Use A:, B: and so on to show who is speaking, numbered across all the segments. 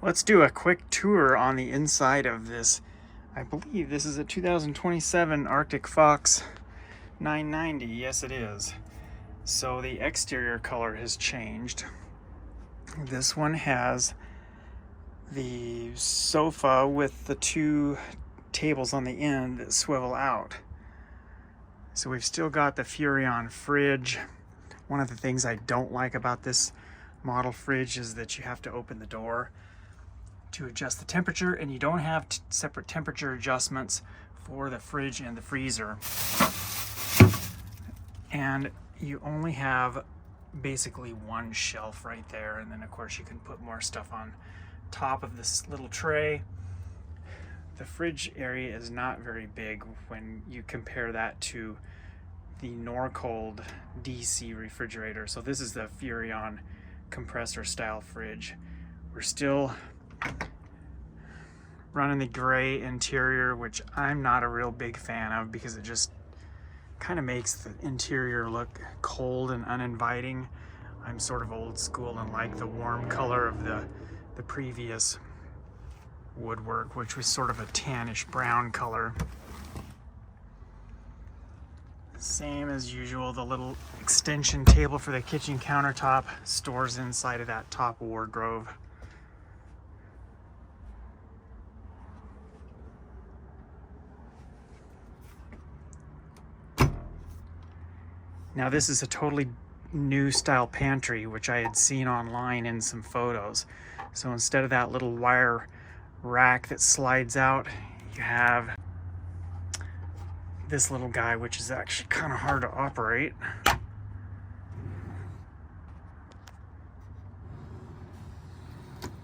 A: Let's do a quick tour on the inside of this. I believe this is a 2027 Arctic Fox 990. Yes, it is. So the exterior color has changed. This one has the sofa with the two tables on the end that swivel out. So we've still got the Furrion fridge. One of the things I don't like about this model fridge is that you have to open the door to adjust the temperature, and you don't have separate temperature adjustments for the fridge and the freezer. And you only have basically one shelf right there, and then of course you can put more stuff on top of this little tray. The fridge area is not very big when you compare that to the Norcold DC refrigerator. So this is the Furrion compressor style fridge. We're still running the gray interior, which I'm not a real big fan of because it just kind of makes the interior look cold and uninviting. I'm sort of old school and like the warm color of the previous woodwork, which was sort of a tannish brown color. Same as usual, the little extension table for the kitchen countertop stores inside of that top wardrobe. Now this is a totally new style pantry, which I had seen online in some photos. So instead of that little wire rack that slides out, you have this little guy, which is actually kind of hard to operate.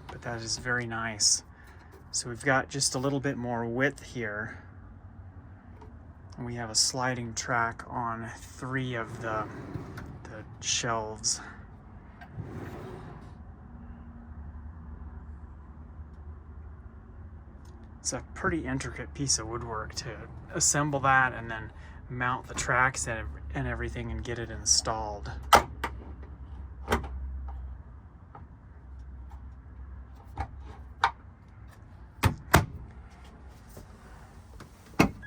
A: But that is very nice. So we've got just a little bit more width here. And we have a sliding track on 3 of the shelves. It's a pretty intricate piece of woodwork to assemble that and then mount the tracks and everything and get it installed.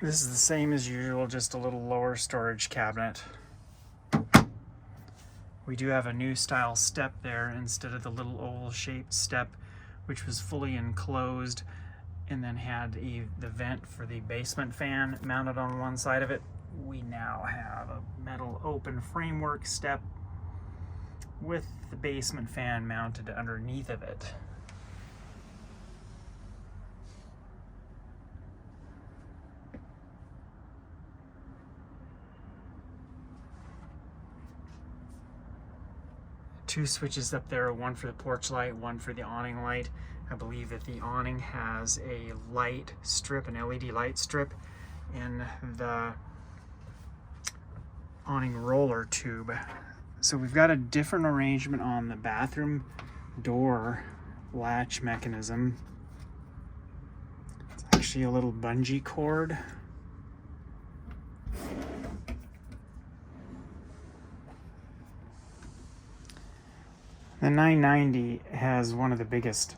A: This is the same as usual, just a little lower storage cabinet. We do have a new style step there instead of the little oval shaped step, which was fully enclosed and then had the vent for the basement fan mounted on one side of it. We now have a metal open framework step with the basement fan mounted underneath of it. Two switches up there, one for the porch light, one for the awning light. I believe that the awning has a light strip, an LED light strip, in the awning roller tube. So we've got a different arrangement on the bathroom door latch mechanism. It's actually a little bungee cord. The 990 has one of the biggest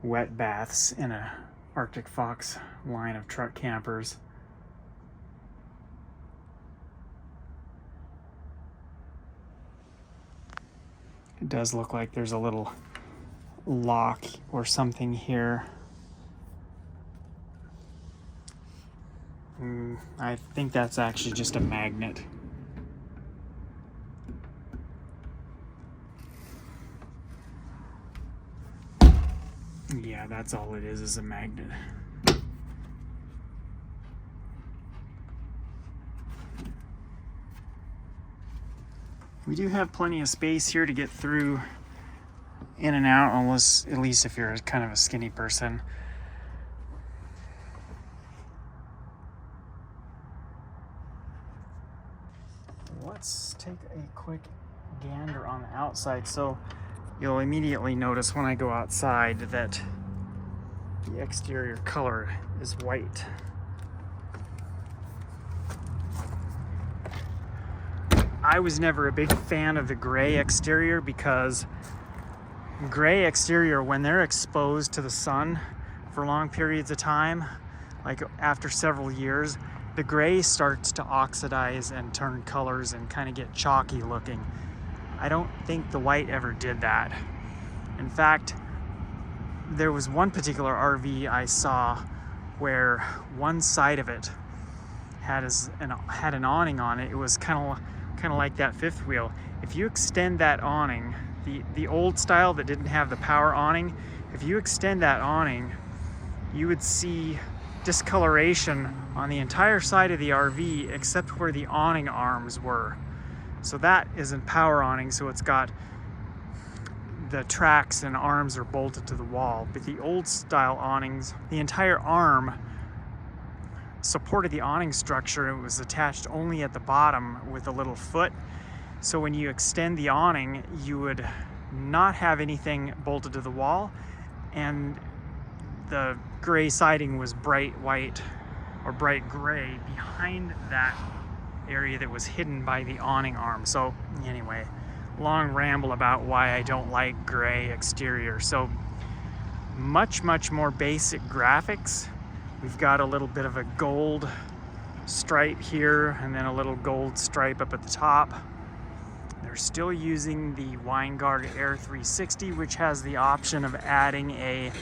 A: wet baths in a Arctic Fox line of truck campers. It does look like there's a little lock or something here. I think that's actually just a magnet. Yeah, that's all it is a magnet. We do have plenty of space here to get through in and out, unless, at least if you're kind of a skinny person. Let's take a quick gander on the outside. So you'll immediately notice when I go outside that the exterior color is white. I was never a big fan of the gray exterior because gray exterior, when they're exposed to the sun for long periods of time, like after several years, the gray starts to oxidize and turn colors and kind of get chalky looking. I don't think the white ever did that. In fact, there was one particular RV I saw where one side of it had an awning on it. It was kind of like that fifth wheel. If you extend that awning, the old style that didn't have the power awning, if you extend that awning, you would see discoloration on the entire side of the RV except where the awning arms were. So that isn't power awning, so it's got the tracks and arms are bolted to the wall. But the old style awnings, the entire arm supported the awning structure. It was attached only at the bottom with a little foot. So when you extend the awning, you would not have anything bolted to the wall, and the gray siding was bright white or bright gray behind that area that was hidden by the awning arm. So anyway, long ramble about why I don't like gray exterior. So much more basic graphics. We've got a little bit of a gold stripe here and then a little gold stripe up at the top. They're still using the Winegard Air 360, which has the option of adding a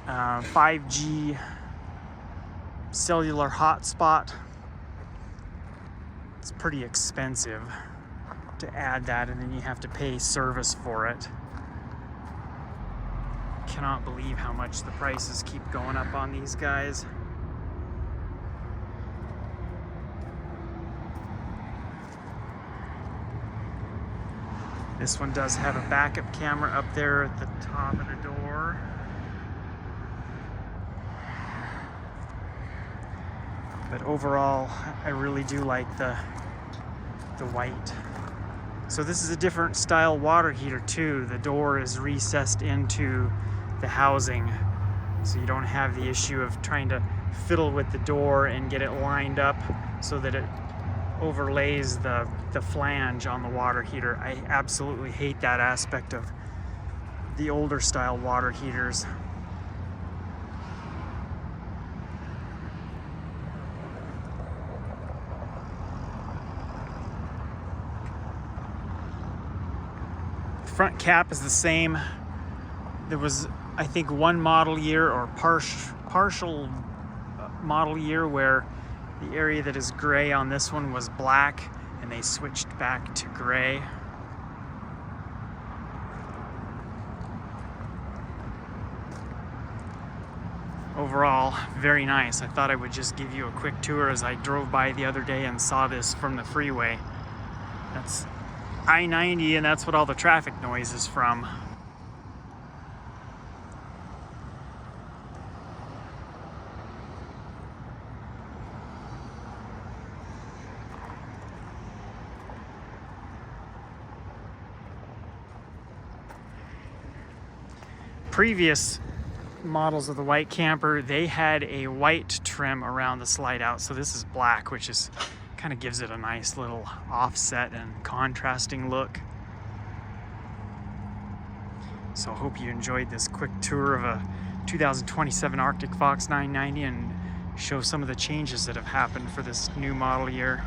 A: 5G cellular hotspot. It's pretty expensive to add that, and then you have to pay service for it. Cannot believe how much the prices keep going up on these guys. This one does have a backup camera up there at the top of the door. But overall, I really do like the white. So this is a different style water heater too. The door is recessed into the housing, so you don't have the issue of trying to fiddle with the door and get it lined up so that it overlays the flange on the water heater. I absolutely hate that aspect of the older style water heaters. Front cap is the same. There was, I think, one model year or partial model year where the area that is gray on this one was black, and they switched back to gray. Overall, very nice. I thought I would just give you a quick tour as I drove by the other day and saw this from the freeway. That's I-90, and that's what all the traffic noise is from. Previous models of the white camper, they had a white trim around the slide out, so this is black, which is kind of gives it a nice little offset and contrasting look. So I hope you enjoyed this quick tour of a 2027 Arctic Fox 990 and show some of the changes that have happened for this new model year.